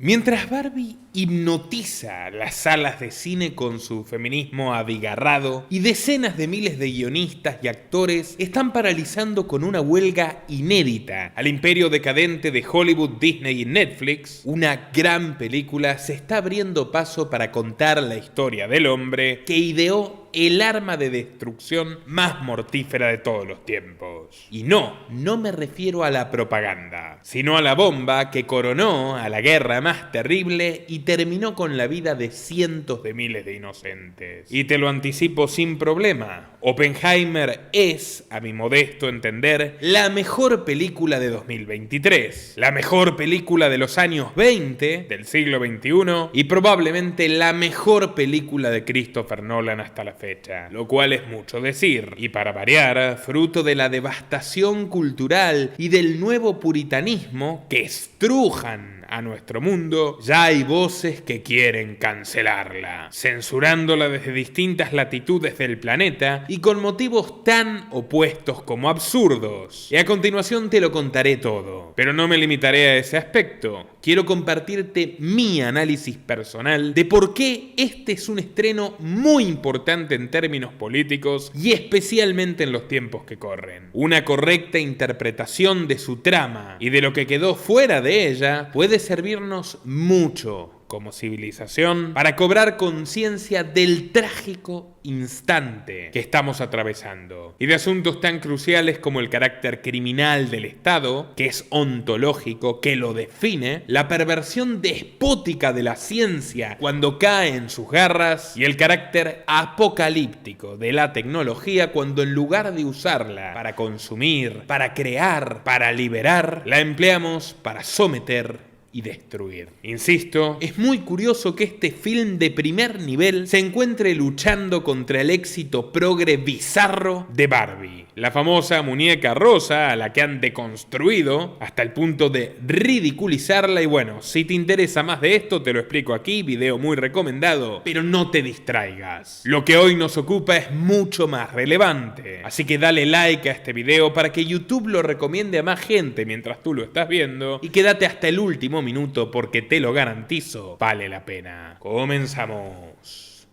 Mientras Barbie hipnotiza las salas de cine con su feminismo abigarrado y decenas de miles de guionistas y actores están paralizando con una huelga inédita al imperio decadente de Hollywood, Disney y Netflix, una gran película se está abriendo paso para contar la historia del hombre que ideó el arma de destrucción más mortífera de todos los tiempos. Y no me refiero a la propaganda, sino a la bomba que coronó a la guerra más terrible y terminó con la vida de cientos de miles de inocentes. Y te lo anticipo sin problema, Oppenheimer es, a mi modesto entender, la mejor película de 2023, la mejor película de los años 20 del siglo XXI y probablemente la mejor película de Christopher Nolan hasta la fecha, lo cual es mucho decir, y para variar, fruto de la devastación cultural y del nuevo puritanismo que estrujan a nuestro mundo, ya hay voces que quieren cancelarla, censurándola desde distintas latitudes del planeta y con motivos tan opuestos como absurdos. Y a continuación te lo contaré todo, pero no me limitaré a ese aspecto. Quiero compartirte mi análisis personal de por qué este es un estreno muy importante en términos políticos y especialmente en los tiempos que corren. Una correcta interpretación de su trama y de lo que quedó fuera de ella puede servirnos mucho como civilización para cobrar conciencia del trágico instante que estamos atravesando y de asuntos tan cruciales como el carácter criminal del Estado, que es ontológico, que lo define, la perversión despótica de la ciencia cuando cae en sus garras y el carácter apocalíptico de la tecnología cuando en lugar de usarla para consumir, para crear, para liberar, la empleamos para someter y destruir. Insisto, es muy curioso que este film de primer nivel se encuentre luchando contra el éxito progre bizarro de Barbie, la famosa muñeca rosa a la que han deconstruido hasta el punto de ridiculizarla. Y bueno, si te interesa más de esto te lo explico aquí, video muy recomendado, pero no te distraigas. Lo que hoy nos ocupa es mucho más relevante, así que dale like a este video para que YouTube lo recomiende a más gente mientras tú lo estás viendo y quédate hasta el último minuto porque te lo garantizo, vale la pena. Comenzamos.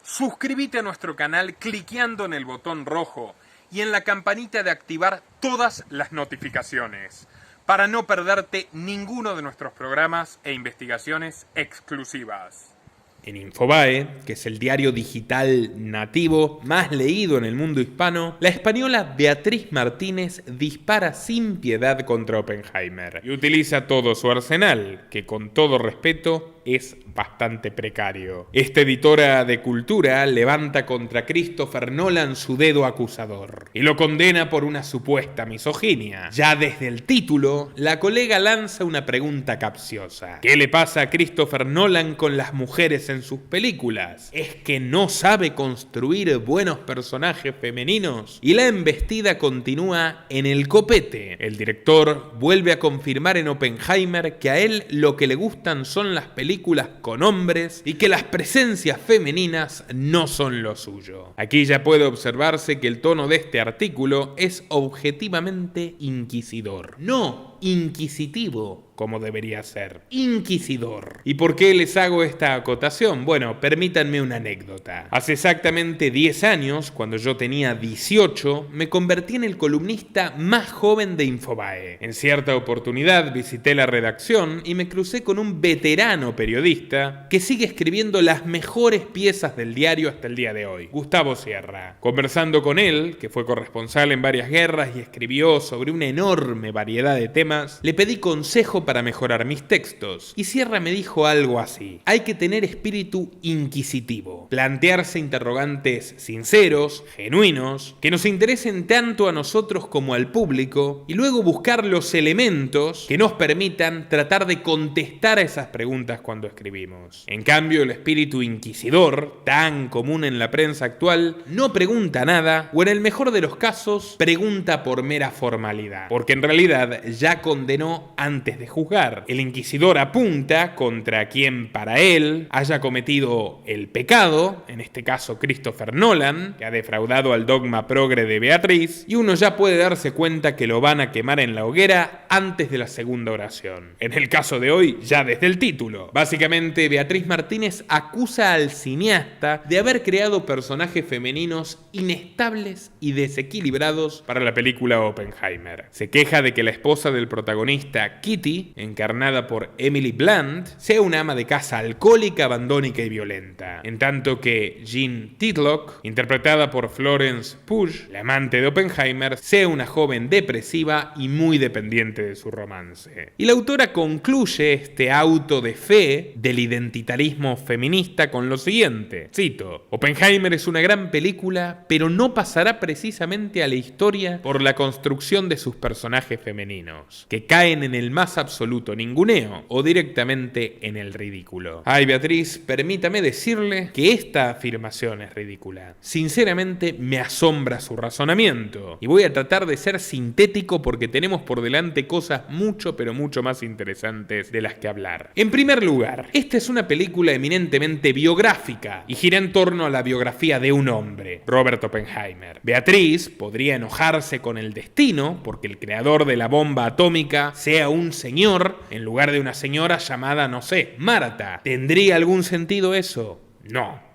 Suscríbete a nuestro canal cliqueando en el botón rojo y en la campanita de activar todas las notificaciones para no perderte ninguno de nuestros programas e investigaciones exclusivas. En Infobae, que es el diario digital nativo más leído en el mundo hispano, la española Beatriz Martínez dispara sin piedad contra Oppenheimer y utiliza todo su arsenal, que con todo respeto es bastante precario. Esta editora de cultura levanta contra Christopher Nolan su dedo acusador y lo condena por una supuesta misoginia. Ya desde el título, la colega lanza una pregunta capciosa. ¿Qué le pasa a Christopher Nolan con las mujeres en sus películas? ¿Es que no sabe construir buenos personajes femeninos? Y la embestida continúa en el copete. El director vuelve a confirmar en Oppenheimer que a él lo que le gustan son las películas con hombres y que las presencias femeninas no son lo suyo. Aquí ya puede observarse que el tono de este artículo es objetivamente inquisidor. No inquisitivo, como debería ser. Inquisidor. ¿Y por qué les hago esta acotación? Bueno, permítanme una anécdota. Hace exactamente 10 años, cuando yo tenía 18, me convertí en el columnista más joven de Infobae. En cierta oportunidad visité la redacción y me crucé con un veterano periodista que sigue escribiendo las mejores piezas del diario hasta el día de hoy, Gustavo Sierra. Conversando con él, que fue corresponsal en varias guerras y escribió sobre una enorme variedad de temas, le pedí consejo para mejorar mis textos, y Sierra me dijo algo así: hay que tener espíritu inquisitivo, plantearse interrogantes sinceros, genuinos, que nos interesen tanto a nosotros como al público, y luego buscar los elementos que nos permitan tratar de contestar a esas preguntas cuando escribimos. En cambio, el espíritu inquisidor, tan común en la prensa actual, no pregunta nada, o en el mejor de los casos, pregunta por mera formalidad, porque en realidad ya ya condenó antes de juzgar. El inquisidor apunta contra quien para él haya cometido el pecado, en este caso Christopher Nolan, que ha defraudado al dogma progre de Beatriz, y uno ya puede darse cuenta que lo van a quemar en la hoguera antes de la segunda oración. En el caso de hoy, ya desde el título. Básicamente, Beatriz Martínez acusa al cineasta de haber creado personajes femeninos inestables y desequilibrados para la película Oppenheimer. Se queja de que la esposa del protagonista, Kitty, encarnada por Emily Blunt, sea una ama de casa alcohólica, abandónica y violenta, en tanto que Jean Titlock, interpretada por Florence Pugh, la amante de Oppenheimer, sea una joven depresiva y muy dependiente de su romance. Y la autora concluye este auto de fe del identitarismo feminista con lo siguiente, cito: Oppenheimer es una gran película, pero no pasará precisamente a la historia por la construcción de sus personajes femeninos, que caen en el más absoluto ninguneo o directamente en el ridículo. Ay, Beatriz, permítame decirle que esta afirmación es ridícula. Sinceramente, me asombra su razonamiento, y voy a tratar de ser sintético porque tenemos por delante cosas mucho, pero mucho más interesantes de las que hablar. En primer lugar, esta es una película eminentemente biográfica y gira en torno a la biografía de un hombre, Robert Oppenheimer. Beatriz podría enojarse con el destino porque el creador de la bomba atómica sea un señor en lugar de una señora llamada, no sé, Marta. ¿Tendría algún sentido eso?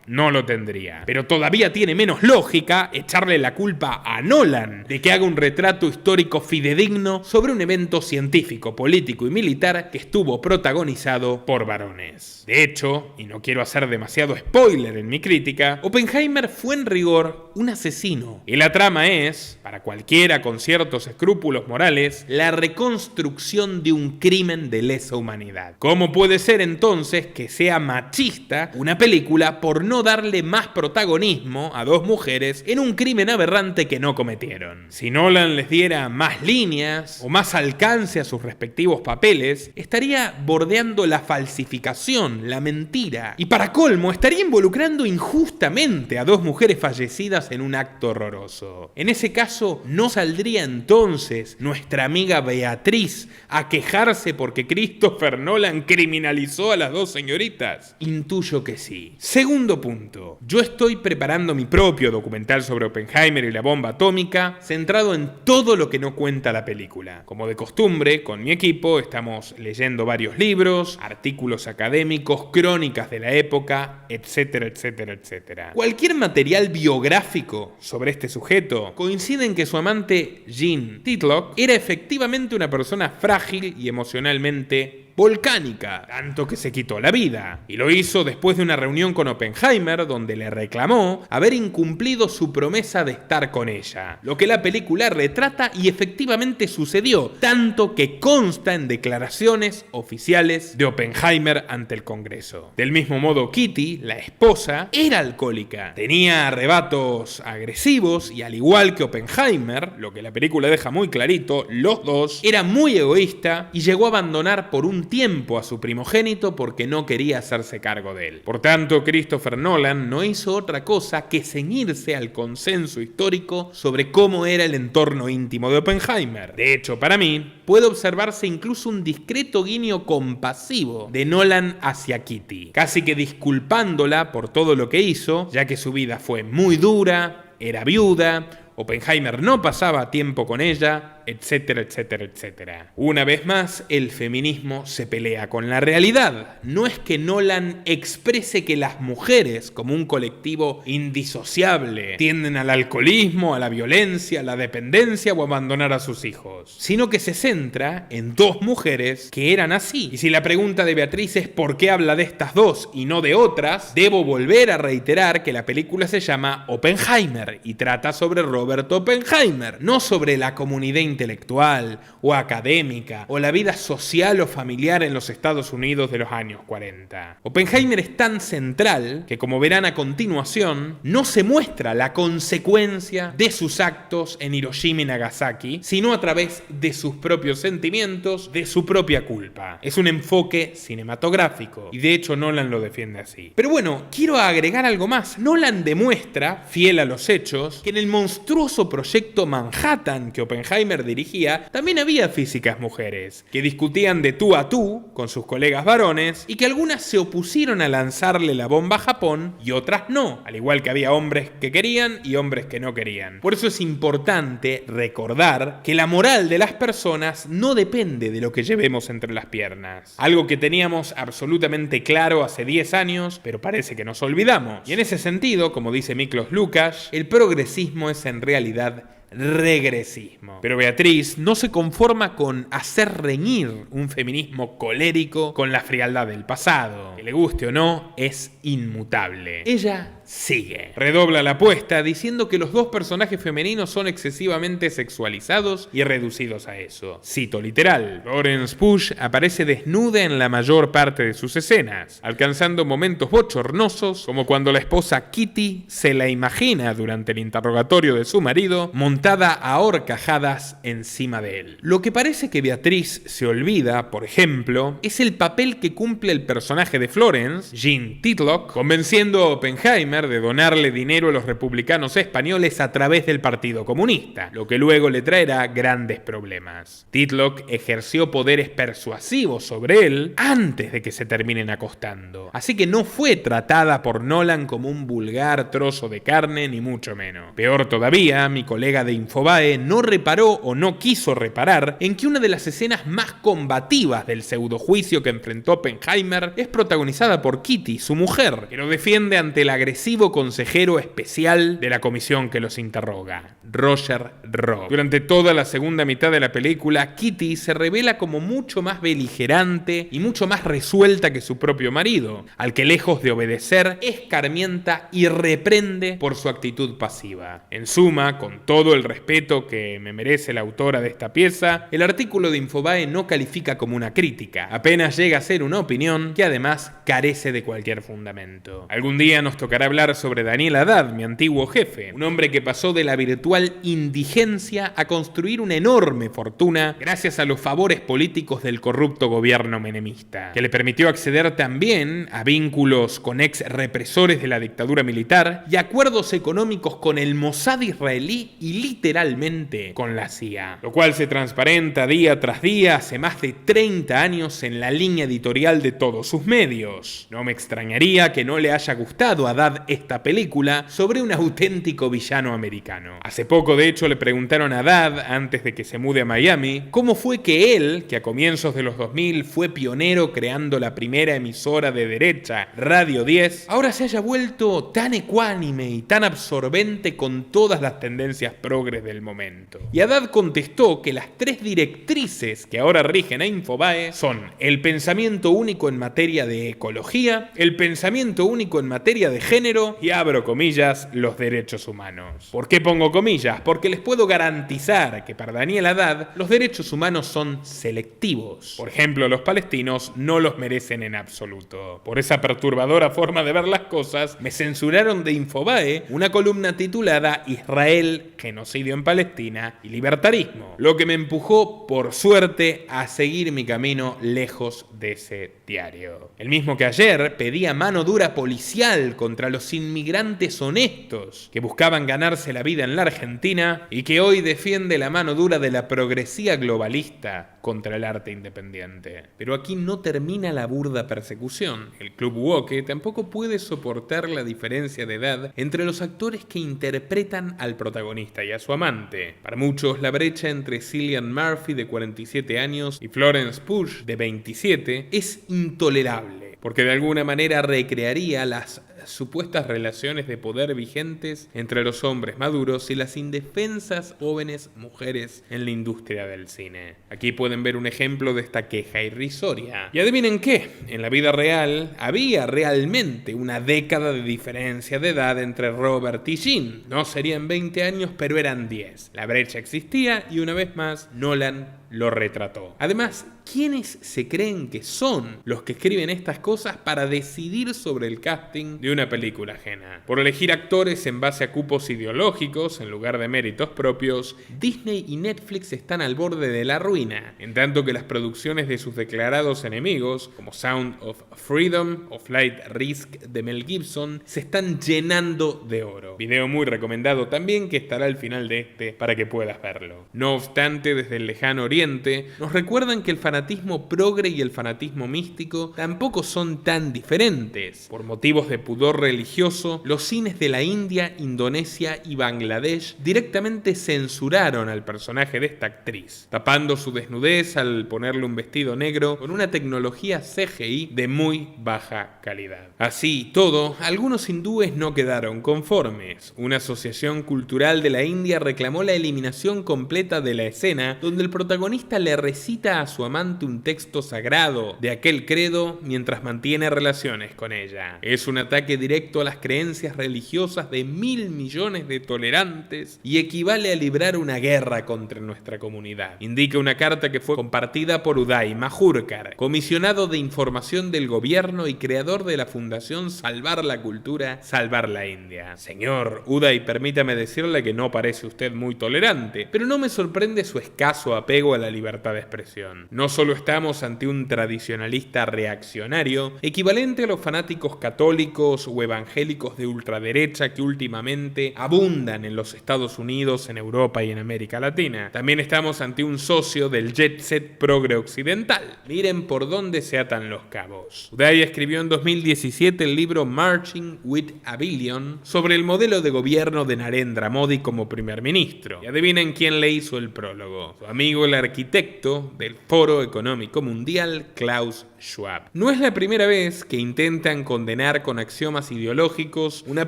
No lo tendría. Pero todavía tiene menos lógica echarle la culpa a Nolan de que haga un retrato histórico fidedigno sobre un evento científico, político y militar que estuvo protagonizado por varones. De hecho, y no quiero hacer demasiado spoiler en mi crítica, Oppenheimer fue en rigor un asesino. Y la trama es, para cualquiera con ciertos escrúpulos morales, la reconstrucción de un crimen de lesa humanidad. ¿Cómo puede ser entonces que sea machista una película por no darle más protagonismo a dos mujeres en un crimen aberrante que no cometieron? Si Nolan les diera más líneas o más alcance a sus respectivos papeles, estaría bordeando la falsificación, la mentira, y para colmo estaría involucrando injustamente a dos mujeres fallecidas en un acto horroroso. En ese caso, ¿no saldría entonces nuestra amiga Beatriz a quejarse porque Christopher Nolan criminalizó a las dos señoritas? Intuyo que sí. Segundo punto. Yo estoy preparando mi propio documental sobre Oppenheimer y la bomba atómica, centrado en todo lo que no cuenta la película. Como de costumbre, con mi equipo estamos leyendo varios libros, artículos académicos, crónicas de la época, etcétera, etcétera, etcétera. Cualquier material biográfico sobre este sujeto coincide en que su amante, Jean Titlock, era efectivamente una persona frágil y emocionalmente volcánica, tanto que se quitó la vida. Y lo hizo después de una reunión con Oppenheimer donde le reclamó haber incumplido su promesa de estar con ella. Lo que la película retrata y efectivamente sucedió, tanto que consta en declaraciones oficiales de Oppenheimer ante el Congreso. Del mismo modo, Kitty, la esposa, era alcohólica. Tenía arrebatos agresivos y al igual que Oppenheimer, lo que la película deja muy clarito, los dos, era muy egoísta y llegó a abandonar por un tiempo a su primogénito porque no quería hacerse cargo de él. Por tanto, Christopher Nolan no hizo otra cosa que ceñirse al consenso histórico sobre cómo era el entorno íntimo de Oppenheimer. De hecho, para mí, puede observarse incluso un discreto guiño compasivo de Nolan hacia Kitty, casi que disculpándola por todo lo que hizo, ya que su vida fue muy dura, era viuda, Oppenheimer no pasaba tiempo con ella, etcétera, etcétera, etcétera. Una vez más, el feminismo se pelea con la realidad. No es que Nolan exprese que las mujeres, como un colectivo indisociable, tienden al alcoholismo, a la violencia, a la dependencia o a abandonar a sus hijos, sino que se centra en dos mujeres que eran así. Y si la pregunta de Beatriz es ¿por qué habla de estas dos y no de otras?, debo volver a reiterar que la película se llama Oppenheimer y trata sobre Robert Oppenheimer, no sobre la comunidad intelectual o académica o la vida social o familiar en los Estados Unidos de los años 40. Oppenheimer es tan central que, como verán a continuación, no se muestra la consecuencia de sus actos en Hiroshima y Nagasaki, sino a través de sus propios sentimientos, de su propia culpa. Es un enfoque cinematográfico y de hecho Nolan lo defiende así. Pero bueno, quiero agregar algo más. Nolan demuestra, fiel a los hechos, que en el monstruoso proyecto Manhattan que Oppenheimer dirigía, también había físicas mujeres, que discutían de tú a tú con sus colegas varones y que algunas se opusieron a lanzarle la bomba a Japón y otras no, al igual que había hombres que querían y hombres que no querían. Por eso es importante recordar que la moral de las personas no depende de lo que llevemos entre las piernas. Algo que teníamos absolutamente claro hace 10 años, pero parece que nos olvidamos. Y en ese sentido, como dice Miklos Lukács, el progresismo es en realidad regresismo. Pero Beatriz no se conforma con hacer reñir un feminismo colérico con la frialdad del pasado. Que le guste o no, es inmutable. Ella sigue. Redobla la apuesta diciendo que los dos personajes femeninos son excesivamente sexualizados y reducidos a eso. Cito literal: Florence Pugh aparece desnuda en la mayor parte de sus escenas, alcanzando momentos bochornosos como cuando la esposa Kitty se la imagina durante el interrogatorio de su marido montada a horcajadas encima de él. Lo que parece que Beatriz se olvida, por ejemplo, es el papel que cumple el personaje de Florence, Jean Titlock, convenciendo a Oppenheimer de donarle dinero a los republicanos españoles a través del Partido Comunista, lo que luego le traerá grandes problemas. Titlock ejerció poderes persuasivos sobre él antes de que se terminen acostando, así que no fue tratada por Nolan como un vulgar trozo de carne, ni mucho menos. Peor todavía, mi colega de Infobae no reparó o no quiso reparar en que una de las escenas más combativas del pseudojuicio que enfrentó Oppenheimer es protagonizada por Kitty, su mujer, que lo defiende ante el agresivo consejero especial de la comisión que los interroga, Roger Robb. Durante toda la segunda mitad de la película, Kitty se revela como mucho más beligerante y mucho más resuelta que su propio marido, al que lejos de obedecer, escarmienta y reprende por su actitud pasiva. En suma, con todo el respeto que me merece la autora de esta pieza, el artículo de Infobae no califica como una crítica, apenas llega a ser una opinión que además carece de cualquier fundamento. Algún día nos tocará hablar sobre Daniel Haddad, mi antiguo jefe, un hombre que pasó de la virtual indigencia a construir una enorme fortuna gracias a los favores políticos del corrupto gobierno menemista, que le permitió acceder también a vínculos con ex represores de la dictadura militar y acuerdos económicos con el Mossad israelí y literalmente con la CIA, lo cual se transparenta día tras día hace más de 30 años en la línea editorial de todos sus medios. No me extrañaría que no le haya gustado a Haddad esta película sobre un auténtico villano americano. Hace poco, de hecho, le preguntaron a Haddad, antes de que se mude a Miami, cómo fue que él, que a comienzos de los 2000 fue pionero creando la primera emisora de derecha, Radio 10, ahora se haya vuelto tan ecuánime y tan absorbente con todas las tendencias progres del momento. Y Haddad contestó que las 3 directrices que ahora rigen a Infobae son el pensamiento único en materia de ecología, el pensamiento único en materia de género y, abro comillas, los derechos humanos. ¿Por qué pongo comillas? Porque les puedo garantizar que para Daniel Haddad los derechos humanos son selectivos. Por ejemplo, los palestinos no los merecen en absoluto. Por esa perturbadora forma de ver las cosas, me censuraron de Infobae una columna titulada Israel, genocidio en Palestina y libertarismo, lo que me empujó, por suerte, a seguir mi camino lejos de ese diario. El mismo que ayer pedía mano dura policial contra los inmigrantes honestos que buscaban ganarse la vida en la Argentina y que hoy defiende la mano dura de la progresía globalista contra el arte independiente. Pero aquí no termina la burda persecución. El Club Woke tampoco puede soportar la diferencia de edad entre los actores que interpretan al protagonista y a su amante. Para muchos, la brecha entre Cillian Murphy, de 47 años, y Florence Pugh, de 27, es intolerable, porque de alguna manera recrearía las supuestas relaciones de poder vigentes entre los hombres maduros y las indefensas jóvenes mujeres en la industria del cine. Aquí pueden ver un ejemplo de esta queja irrisoria. Y adivinen qué, en la vida real había realmente una década de diferencia de edad entre Robert y Jean. No serían 20 años, pero eran 10. La brecha existía y una vez más Nolan lo retrató. Además, ¿quiénes se creen que son los que escriben estas cosas para decidir sobre el casting de una película ajena. Por elegir actores en base a cupos ideológicos en lugar de méritos propios, Disney y Netflix están al borde de la ruina, en tanto que las producciones de sus declarados enemigos, como Sound of Freedom o Flight Risk de Mel Gibson, se están llenando de oro. Video muy recomendado también que estará al final de este para que puedas verlo. No obstante, desde el lejano oriente, nos recuerdan que el fanatismo progre y el fanatismo místico tampoco son tan diferentes. Por motivos de pudor religioso, los cines de la India, Indonesia y Bangladesh directamente censuraron al personaje de esta actriz, tapando su desnudez al ponerle un vestido negro con una tecnología CGI de muy baja calidad. Así y todo, algunos hindúes no quedaron conformes. Una asociación cultural de la India reclamó la eliminación completa de la escena donde el protagonista le recita a su amante un texto sagrado de aquel credo mientras mantiene relaciones con ella. Es un ataque directo a las creencias religiosas de 1.000 millones de tolerantes y equivale a librar una guerra contra nuestra comunidad, indica una carta que fue compartida por Uday Majurkar, comisionado de información del gobierno y creador de la fundación Salvar la Cultura, Salvar la India. Señor Uday, permítame decirle que no parece usted muy tolerante, pero no me sorprende su escaso apego a la libertad de expresión. No solo estamos ante un tradicionalista reaccionario, equivalente a los fanáticos católicos o evangélicos de ultraderecha que últimamente abundan en los Estados Unidos, en Europa y en América Latina. También estamos ante un socio del jet set progre occidental. Miren por dónde se atan los cabos. Uday escribió en 2017 el libro Marching with a Billion sobre el modelo de gobierno de Narendra Modi como primer ministro. Y adivinen quién le hizo el prólogo. Su amigo el arquitecto del Foro Económico Mundial, Klaus Schwab. No es la primera vez que intentan condenar con axiomas ideológicos una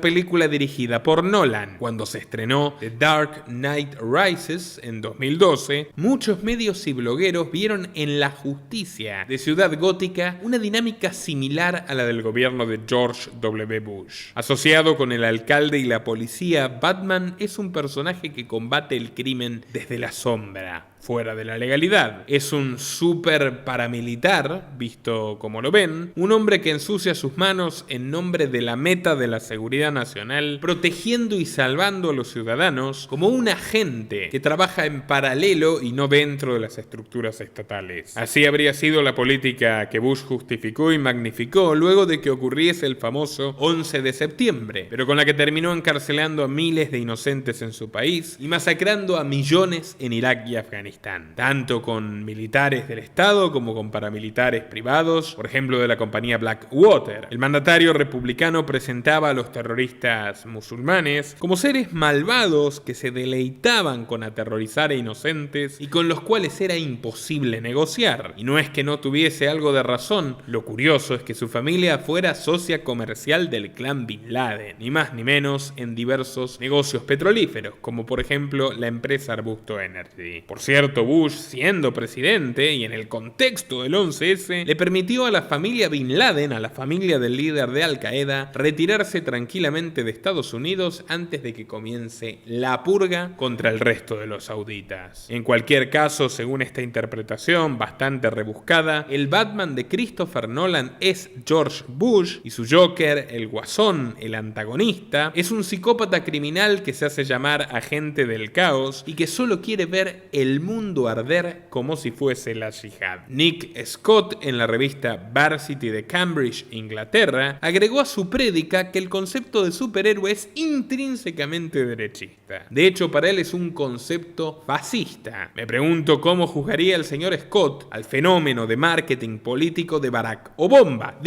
película dirigida por Nolan. Cuando se estrenó The Dark Knight Rises en 2012, muchos medios y blogueros vieron en La Justicia de Ciudad Gótica una dinámica similar a la del gobierno de George W. Bush. Asociado con el alcalde y la policía, Batman es un personaje que combate el crimen desde la sombra, fuera de la legalidad. Es un super paramilitar, visto como lo ven, un hombre que ensucia sus manos en nombre de la meta de la seguridad nacional, protegiendo y salvando a los ciudadanos como un agente que trabaja en paralelo y no dentro de las estructuras estatales. Así habría sido la política que Bush justificó y magnificó luego de que ocurriese el famoso 11 de septiembre, pero con la que terminó encarcelando a miles de inocentes en su país y masacrando a millones en Irak y Afganistán. Tanto con militares del Estado como con paramilitares privados, por ejemplo de la compañía Blackwater. El mandatario republicano presentaba a los terroristas musulmanes como seres malvados que se deleitaban con aterrorizar a inocentes y con los cuales era imposible negociar. Y no es que no tuviese algo de razón, lo curioso es que su familia fuera socia comercial del clan Bin Laden, ni más ni menos en diversos negocios petrolíferos, como por ejemplo la empresa Arbusto Energy. Por cierto, Bush, siendo presidente y en el contexto del 11S, le permitió a la familia Bin Laden, a la familia del líder de Al Qaeda, retirarse tranquilamente de Estados Unidos antes de que comience la purga contra el resto de los sauditas. En cualquier caso, según esta interpretación bastante rebuscada, el Batman de Christopher Nolan es George Bush y su Joker, el Guasón, el antagonista, es un psicópata criminal que se hace llamar agente del caos y que solo quiere ver el mundo arder como si fuese la yihad. Nick Scott, en la revista Varsity de Cambridge, Inglaterra, agregó a su prédica que el concepto de superhéroe es intrínsecamente derechista. De hecho, para él es un concepto fascista. Me pregunto cómo juzgaría el señor Scott al fenómeno de marketing político de Barack Obama.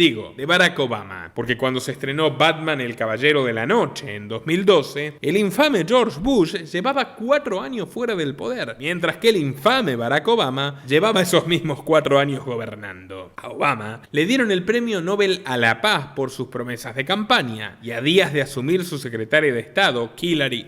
Porque cuando se estrenó Batman el Caballero de la Noche en 2012, el infame George Bush llevaba 4 años fuera del poder, mientras que el infame Barack Obama llevaba esos mismos 4 años gobernando. A Obama le dieron el premio Nobel a la Paz por sus promesas de campaña, y a días de asumir su secretaria de Estado, Hillary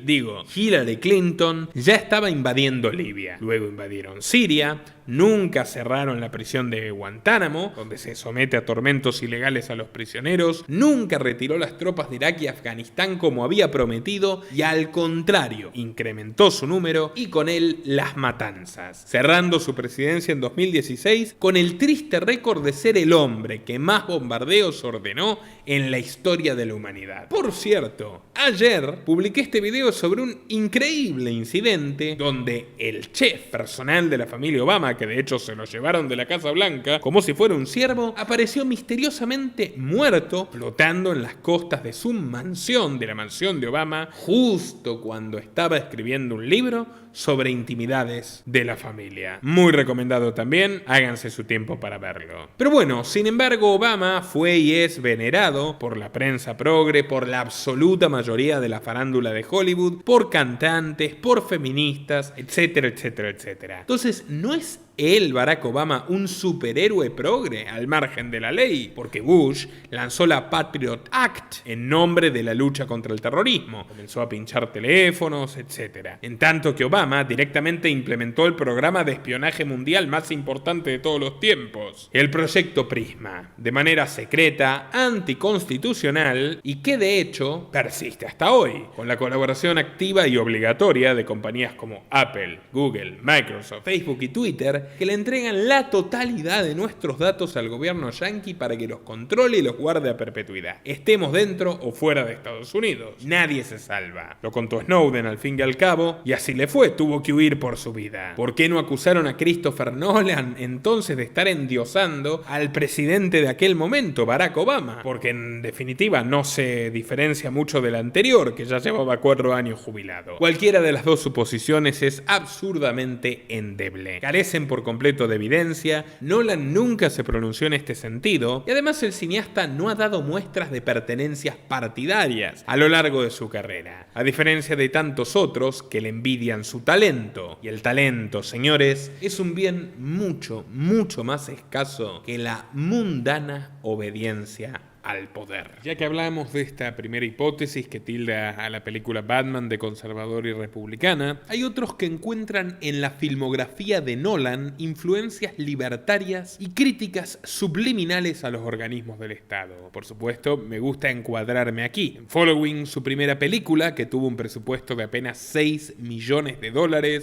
Clinton, ya estaba invadiendo Libia. Luego invadieron Siria, nunca cerraron la prisión de Guantánamo, donde se somete a tormentos ilegales a los prisioneros, nunca retiró las tropas de Irak y Afganistán como había prometido, y al contrario, incrementó su número y con él las matanzas, cerrando su presidencia en 2016 con el triste récord de ser el hombre que más bombardeos ordenó en la historia de la humanidad. Por cierto, ayer publiqué este video sobre un increíble incidente donde el chef personal de la familia Obama, que de hecho se lo llevaron de la Casa Blanca como si fuera un ciervo, apareció misteriosamente muerto flotando en las costas de su mansión, de la mansión de Obama, justo cuando estaba escribiendo un libro sobre intimidades de la familia. Muy recomendado también, háganse su tiempo para verlo. Pero bueno, sin embargo, Obama fue y es venerado por la prensa progre, por la absoluta mayoría de la farándula de Hollywood, por cantantes, por feministas, etcétera, etcétera, etcétera. Entonces, ¿no es él, Barack Obama, un superhéroe progre al margen de la ley? Porque Bush lanzó la Patriot Act en nombre de la lucha contra el terrorismo. Comenzó a pinchar teléfonos, etc. En tanto que Obama directamente implementó el programa de espionaje mundial más importante de todos los tiempos, el Proyecto Prisma, de manera secreta, anticonstitucional y que de hecho persiste hasta hoy, con la colaboración activa y obligatoria de compañías como Apple, Google, Microsoft, Facebook y Twitter, que le entregan la totalidad de nuestros datos al gobierno yanqui para que los controle y los guarde a perpetuidad, estemos dentro o fuera de Estados Unidos. Nadie se salva. Lo contó Snowden al fin y al cabo, y así le fue, tuvo que huir por su vida. ¿Por qué no acusaron a Christopher Nolan entonces de estar endiosando al presidente de aquel momento, Barack Obama? Porque en definitiva no se diferencia mucho del anterior, que ya llevaba 4 años jubilado. Cualquiera de las dos suposiciones es absurdamente endeble. Carecen por completo de evidencia, Nolan nunca se pronunció en este sentido, y además el cineasta no ha dado muestras de pertenencias partidarias a lo largo de su carrera, a diferencia de tantos otros que le envidian su talento. Y el talento, señores, es un bien mucho, mucho más escaso que la mundana obediencia al poder. Ya que hablamos de esta primera hipótesis que tilda a la película Batman de conservador y republicana, hay otros que encuentran en la filmografía de Nolan influencias libertarias y críticas subliminales a los organismos del Estado. Por supuesto, me gusta encuadrarme aquí. En Following, su primera película, que tuvo un presupuesto de apenas $6 millones,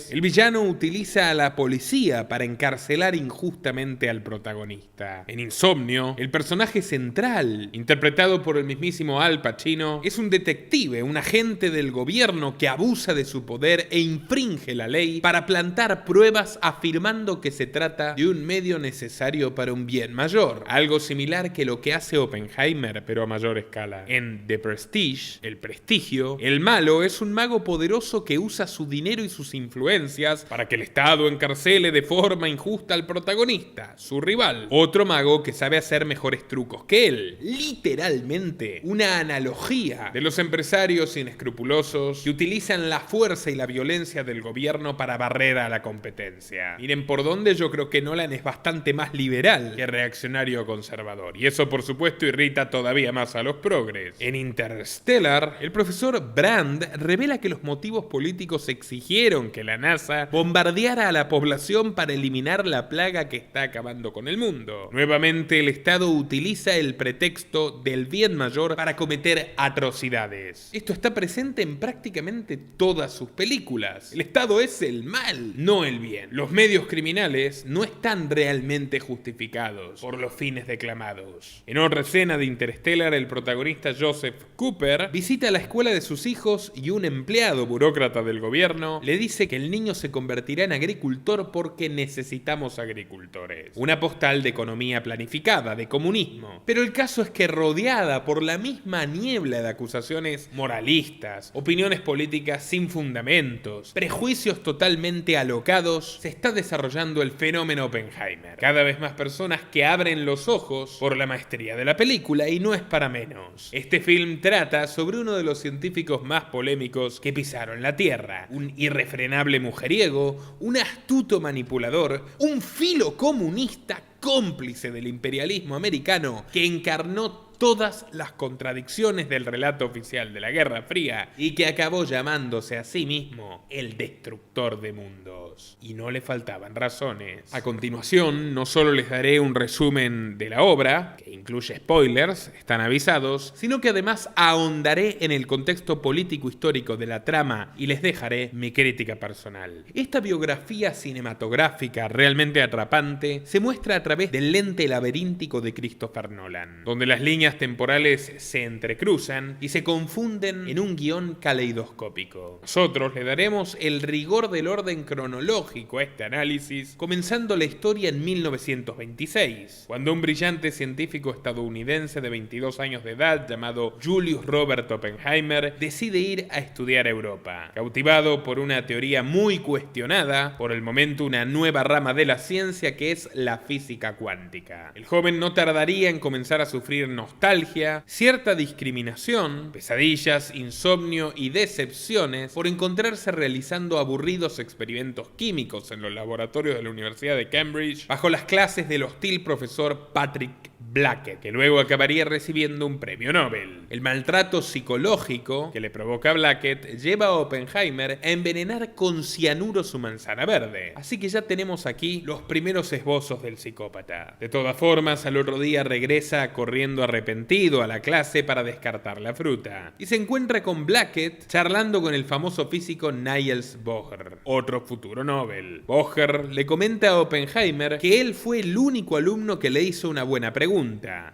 el villano utiliza a la policía para encarcelar injustamente al protagonista. En Insomnio, el personaje central, interpretado por el mismísimo Al Pacino, es un detective, un agente del gobierno que abusa de su poder e infringe la ley para plantar pruebas afirmando que se trata de un medio necesario para un bien mayor. Algo similar que lo que hace Oppenheimer, pero a mayor escala. En The Prestige, El Prestigio, el malo es un mago poderoso que usa su dinero y sus influencias para que el Estado encarcele de forma injusta al protagonista, su rival. Otro mago que sabe hacer mejores trucos que él. Literalmente una analogía de los empresarios inescrupulosos que utilizan la fuerza y la violencia del gobierno para barrer a la competencia. Miren por dónde yo creo que Nolan es bastante más liberal que reaccionario conservador, y eso por supuesto irrita todavía más a los progres. En Interstellar, el profesor Brand revela que los motivos políticos exigieron que la NASA bombardeara a la población para eliminar la plaga que está acabando con el mundo. Nuevamente el Estado utiliza el pretexto del bien mayor para cometer atrocidades. Esto está presente en prácticamente todas sus películas. El Estado es el mal, no el bien. Los medios criminales no están realmente justificados por los fines declamados. En otra escena de Interstellar, el protagonista Joseph Cooper visita la escuela de sus hijos y un empleado burócrata del gobierno le dice que el niño se convertirá en agricultor porque necesitamos agricultores. Una postal de economía planificada, de comunismo. Pero el caso es que rodeada por la misma niebla de acusaciones moralistas, opiniones políticas sin fundamentos, prejuicios totalmente alocados, se está desarrollando el fenómeno Oppenheimer. Cada vez más personas que abren los ojos por la maestría de la película, y no es para menos. Este film trata sobre uno de los científicos más polémicos que pisaron la Tierra, un irrefrenable mujeriego, un astuto manipulador, un filo comunista cómplice del imperialismo americano que encarnó todas las contradicciones del relato oficial de la Guerra Fría y que acabó llamándose a sí mismo el destructor de mundos. Y no le faltaban razones. A continuación, no solo les daré un resumen de la obra, que incluye spoilers, están avisados, sino que además ahondaré en el contexto político-histórico de la trama y les dejaré mi crítica personal. Esta biografía cinematográfica realmente atrapante se muestra a través del lente laberíntico de Christopher Nolan, donde las líneas temporales se entrecruzan y se confunden en un guión caleidoscópico. Nosotros le daremos el rigor del orden cronológico a este análisis, comenzando la historia en 1926, cuando un brillante científico estadounidense de 22 años de edad llamado Julius Robert Oppenheimer decide ir a estudiar a Europa, cautivado por una teoría muy cuestionada, por el momento una nueva rama de la ciencia que es la física cuántica. El joven no tardaría en comenzar a sufrir nostalgia, cierta discriminación, pesadillas, insomnio y decepciones por encontrarse realizando aburridos experimentos químicos en los laboratorios de la Universidad de Cambridge bajo las clases del hostil profesor Patrick Blackett, que luego acabaría recibiendo un premio Nobel. El maltrato psicológico que le provoca a Blackett lleva a Oppenheimer a envenenar con cianuro su manzana verde. Así que ya tenemos aquí los primeros esbozos del psicópata. De todas formas, al otro día regresa corriendo arrepentido a la clase para descartar la fruta. Y se encuentra con Blackett charlando con el famoso físico Niels Bohr, otro futuro Nobel. Bohr le comenta a Oppenheimer que él fue el único alumno que le hizo una buena pregunta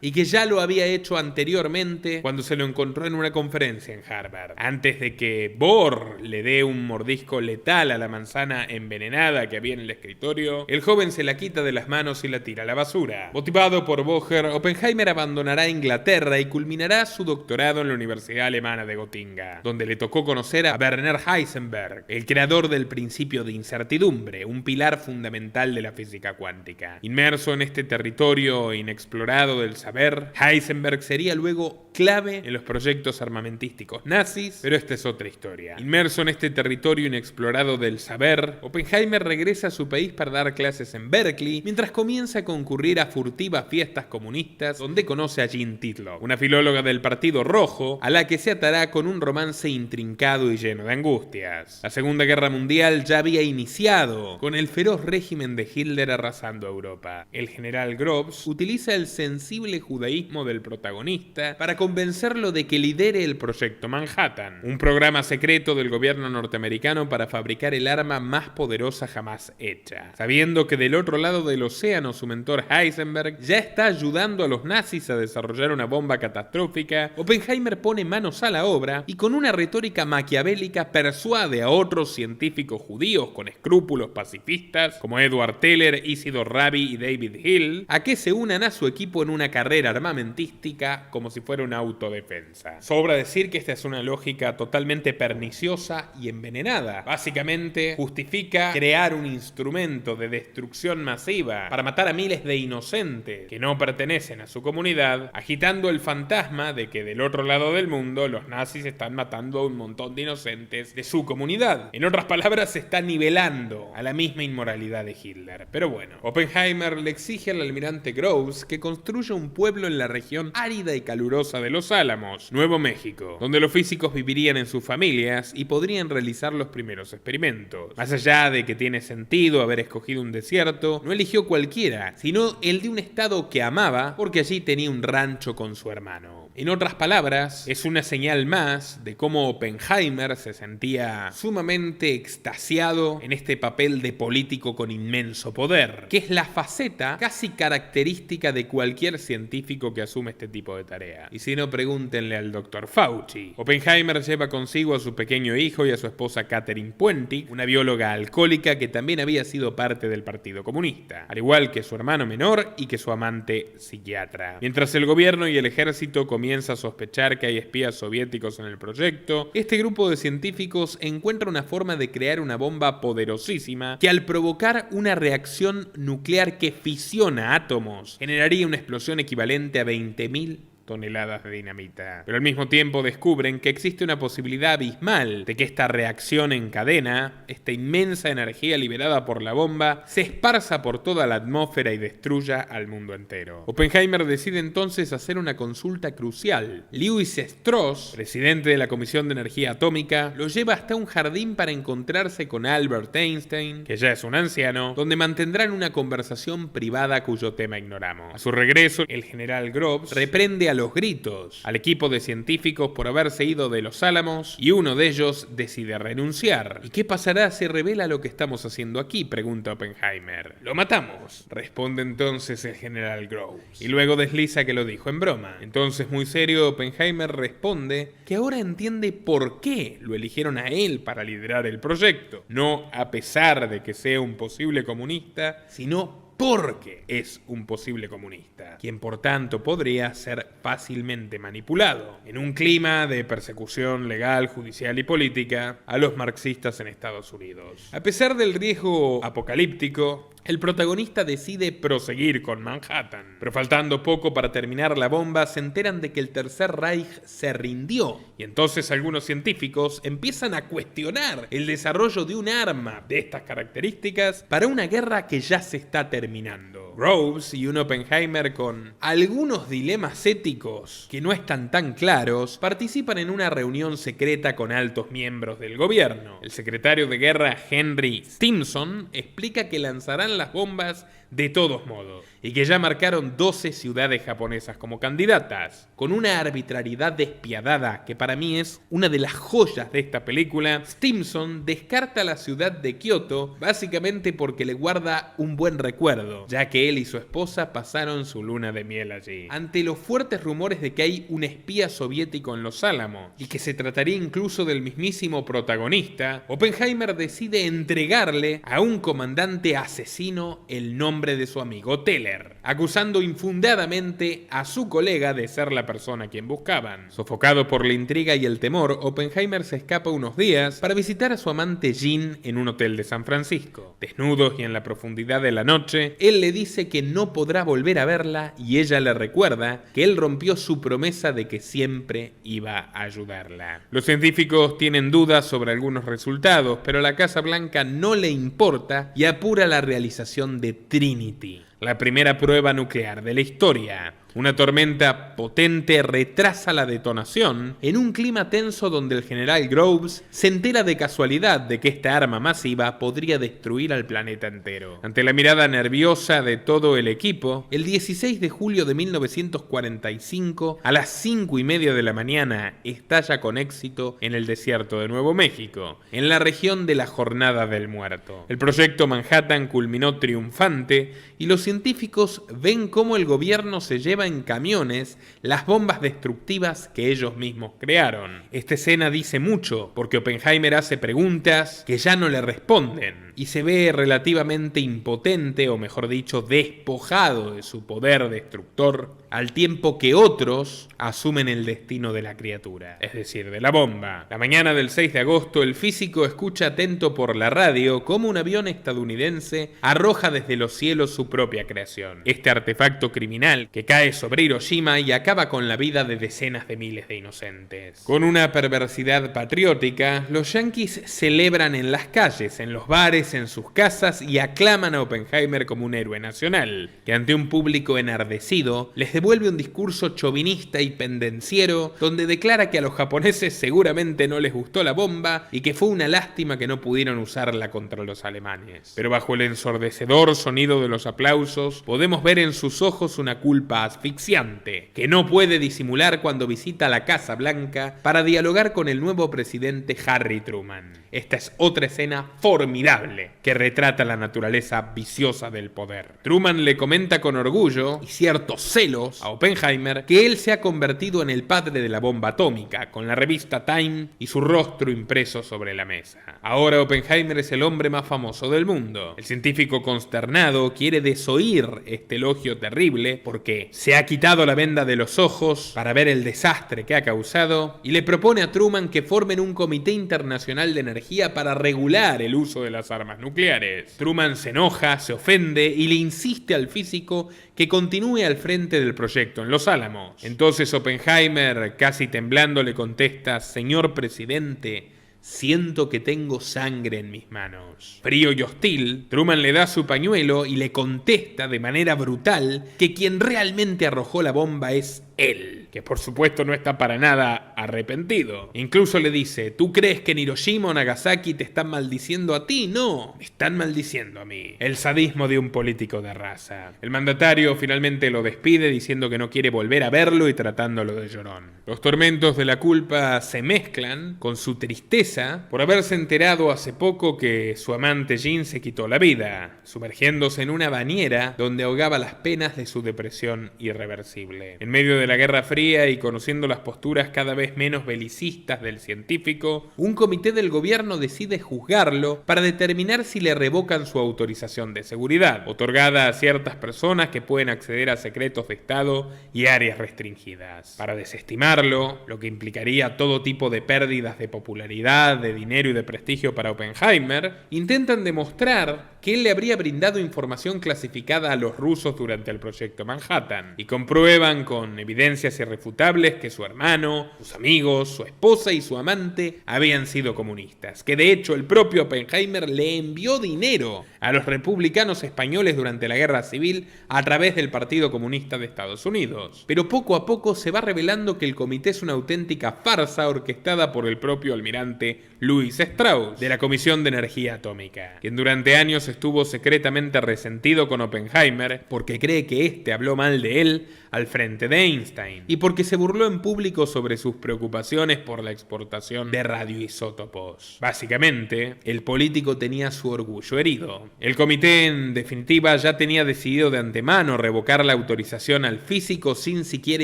y que ya lo había hecho anteriormente cuando se lo encontró en una conferencia en Harvard. Antes de que Bohr le dé un mordisco letal a la manzana envenenada que había en el escritorio, el joven se la quita de las manos y la tira a la basura. Motivado por Bohr, Oppenheimer abandonará Inglaterra y culminará su doctorado en la Universidad Alemana de Gotinga, donde le tocó conocer a Werner Heisenberg, el creador del principio de incertidumbre, un pilar fundamental de la física cuántica. Inmerso en este territorio inexplorado del saber, Heisenberg sería luego clave en los proyectos armamentísticos nazis, pero esta es otra historia. Inmerso en este territorio inexplorado del saber, Oppenheimer regresa a su país para dar clases en Berkeley, mientras comienza a concurrir a furtivas fiestas comunistas donde conoce a Jean Titlow, una filóloga del Partido Rojo, a la que se atará con un romance intrincado y lleno de angustias. La Segunda Guerra Mundial ya había iniciado, con el feroz régimen de Hitler arrasando Europa. El general Groves utiliza el sensible judaísmo del protagonista para convencerlo de que lidere el Proyecto Manhattan, un programa secreto del gobierno norteamericano para fabricar el arma más poderosa jamás hecha. Sabiendo que del otro lado del océano su mentor Heisenberg ya está ayudando a los nazis a desarrollar una bomba catastrófica, Oppenheimer pone manos a la obra y con una retórica maquiavélica persuade a otros científicos judíos con escrúpulos pacifistas como Edward Teller, Isidor Rabi y David Hill a que se unan a su equipo en una carrera armamentística como si fuera una autodefensa. Sobra decir que esta es una lógica totalmente perniciosa y envenenada. Básicamente justifica crear un instrumento de destrucción masiva para matar a miles de inocentes que no pertenecen a su comunidad, agitando el fantasma de que del otro lado del mundo los nazis están matando a un montón de inocentes de su comunidad. En otras palabras, se está nivelando a la misma inmoralidad de Hitler. Pero bueno, Oppenheimer le exige al almirante Groves que construya un pueblo en la región árida y calurosa de Los Álamos, Nuevo México, donde los físicos vivirían en sus familias y podrían realizar los primeros experimentos. Más allá de que tiene sentido haber escogido un desierto, no eligió cualquiera, sino el de un estado que amaba porque allí tenía un rancho con su hermano. En otras palabras, es una señal más de cómo Oppenheimer se sentía sumamente extasiado en este papel de político con inmenso poder, que es la faceta casi característica de cualquier científico que asume este tipo de tarea. Y si no, pregúntenle al Dr. Fauci. Oppenheimer lleva consigo a su pequeño hijo y a su esposa Catherine Puente, una bióloga alcohólica que también había sido parte del Partido Comunista, al igual que su hermano menor y que su amante psiquiatra. Mientras el gobierno y el ejército comienza a sospechar que hay espías soviéticos en el proyecto, este grupo de científicos encuentra una forma de crear una bomba poderosísima que al provocar una reacción nuclear que fisiona átomos generaría una explosión equivalente a 20.000 toneladas de dinamita. Pero al mismo tiempo descubren que existe una posibilidad abismal de que esta reacción en cadena, esta inmensa energía liberada por la bomba, se esparza por toda la atmósfera y destruya al mundo entero. Oppenheimer decide entonces hacer una consulta crucial. Lewis Strauss, presidente de la Comisión de Energía Atómica, lo lleva hasta un jardín para encontrarse con Albert Einstein, que ya es un anciano, donde mantendrán una conversación privada cuyo tema ignoramos. A su regreso, el general Groves reprende a los gritos al equipo de científicos por haberse ido de Los Álamos y uno de ellos decide renunciar. ¿Y qué pasará si revela lo que estamos haciendo aquí?, pregunta Oppenheimer. Lo matamos, responde entonces el general Groves, y luego desliza que lo dijo en broma. Entonces, muy serio, Oppenheimer responde que ahora entiende por qué lo eligieron a él para liderar el proyecto, no a pesar de que sea un posible comunista, sino porque es un posible comunista, quien por tanto podría ser fácilmente manipulado en un clima de persecución legal, judicial y política a los marxistas en Estados Unidos. A pesar del riesgo apocalíptico, el protagonista decide proseguir con Manhattan, pero faltando poco para terminar la bomba, se enteran de que el Tercer Reich se rindió, y entonces algunos científicos empiezan a cuestionar el desarrollo de un arma de estas características para una guerra que ya se está terminando. Groves y un Oppenheimer con algunos dilemas éticos que no están tan claros participan en una reunión secreta con altos miembros del gobierno. El secretario de guerra Henry Stimson explica que lanzarán las bombas de todos modos y que ya marcaron 12 ciudades japonesas como candidatas. Con una arbitrariedad despiadada que para mí es una de las joyas de esta película, Stimson descarta la ciudad de Kioto básicamente porque le guarda un buen recuerdo, ya que él y su esposa pasaron su luna de miel allí. Ante los fuertes rumores de que hay un espía soviético en Los Álamos y que se trataría incluso del mismísimo protagonista, Oppenheimer decide entregarle a un comandante asesino el nombre de su amigo Teller, acusando infundadamente a su colega de ser la persona a quien buscaban. Sofocado por la intriga y el temor, Oppenheimer se escapa unos días para visitar a su amante Jean en un hotel de San Francisco. Desnudos y en la profundidad de la noche, él le dice que no podrá volver a verla y ella le recuerda que él rompió su promesa de que siempre iba a ayudarla. Los científicos tienen dudas sobre algunos resultados, pero a la Casa Blanca no le importa y apura la realización de Trinity, la primera prueba nuclear de la historia. Una tormenta potente retrasa la detonación en un clima tenso donde el general Groves se entera de casualidad de que esta arma masiva podría destruir al planeta entero. Ante la mirada nerviosa de todo el equipo, el 16 de julio de 1945, a las 5:30 de la mañana, estalla con éxito en el desierto de Nuevo México, en la región de la Jornada del Muerto. El proyecto Manhattan culminó triunfante y los científicos ven cómo el gobierno se lleva en camiones las bombas destructivas que ellos mismos crearon. Esta escena dice mucho porque Oppenheimer hace preguntas que ya no le responden y se ve relativamente impotente, o mejor dicho, despojado de su poder destructor, al tiempo que otros asumen el destino de la criatura, es decir, de la bomba. La mañana del 6 de agosto, el físico escucha atento por la radio cómo un avión estadounidense arroja desde los cielos su propia creación. Este artefacto criminal que cae sobre Hiroshima y acaba con la vida de decenas de miles de inocentes. Con una perversidad patriótica, los yanquis celebran en las calles, en los bares, en sus casas y aclaman a Oppenheimer como un héroe nacional, que ante un público enardecido les devuelve un discurso chauvinista y pendenciero donde declara que a los japoneses seguramente no les gustó la bomba y que fue una lástima que no pudieron usarla contra los alemanes. Pero bajo el ensordecedor sonido de los aplausos podemos ver en sus ojos una culpa asfixiante que no puede disimular cuando visita la Casa Blanca para dialogar con el nuevo presidente Harry Truman. Esta es otra escena formidable que retrata la naturaleza viciosa del poder. Truman le comenta con orgullo y ciertos celos a Oppenheimer que él se ha convertido en el padre de la bomba atómica, con la revista Time y su rostro impreso sobre la mesa. Ahora Oppenheimer es el hombre más famoso del mundo. El científico consternado quiere desoír este elogio terrible porque se ha quitado la venda de los ojos para ver el desastre que ha causado y le propone a Truman que formen un comité internacional de energía para regular el uso de las armas nucleares. Truman se enoja, se ofende y le insiste al físico que continúe al frente del proyecto en Los Álamos. Entonces Oppenheimer, casi temblando, le contesta: señor presidente, siento que tengo sangre en mis manos. Frío y hostil, Truman le da su pañuelo y le contesta de manera brutal que quien realmente arrojó la bomba es él, que por supuesto no está para nada arrepentido. Incluso le dice: ¿tú crees que en Hiroshima o Nagasaki te están maldiciendo a ti? No, me están maldiciendo a mí. El sadismo de un político de raza. El mandatario finalmente lo despide diciendo que no quiere volver a verlo y tratándolo de llorón. Los tormentos de la culpa se mezclan con su tristeza por haberse enterado hace poco que su amante Jean se quitó la vida, sumergiéndose en una bañera donde ahogaba las penas de su depresión irreversible. En medio de la Guerra Fría y conociendo las posturas cada vez menos belicistas del científico, un comité del gobierno decide juzgarlo para determinar si le revocan su autorización de seguridad, otorgada a ciertas personas que pueden acceder a secretos de Estado y áreas restringidas. Para desestimarlo, lo que implicaría todo tipo de pérdidas de popularidad, de dinero y de prestigio para Oppenheimer, intentan demostrar que él le habría brindado información clasificada a los rusos durante el proyecto Manhattan, y comprueban con evidencias irrefutables que su hermano, sus amigos, su esposa y su amante habían sido comunistas, que de hecho el propio Oppenheimer le envió dinero a los republicanos españoles durante la Guerra Civil a través del Partido Comunista de Estados Unidos. Pero poco a poco se va revelando que el comité es una auténtica farsa orquestada por el propio almirante Louis Strauss, de la Comisión de Energía Atómica, quien durante años estuvo secretamente resentido con Oppenheimer porque cree que éste habló mal de él al frente de Einstein y porque se burló en público sobre sus preocupaciones por la exportación de radioisótopos. Básicamente, el político tenía su orgullo herido. El comité, en definitiva, ya tenía decidido de antemano revocar la autorización al físico sin siquiera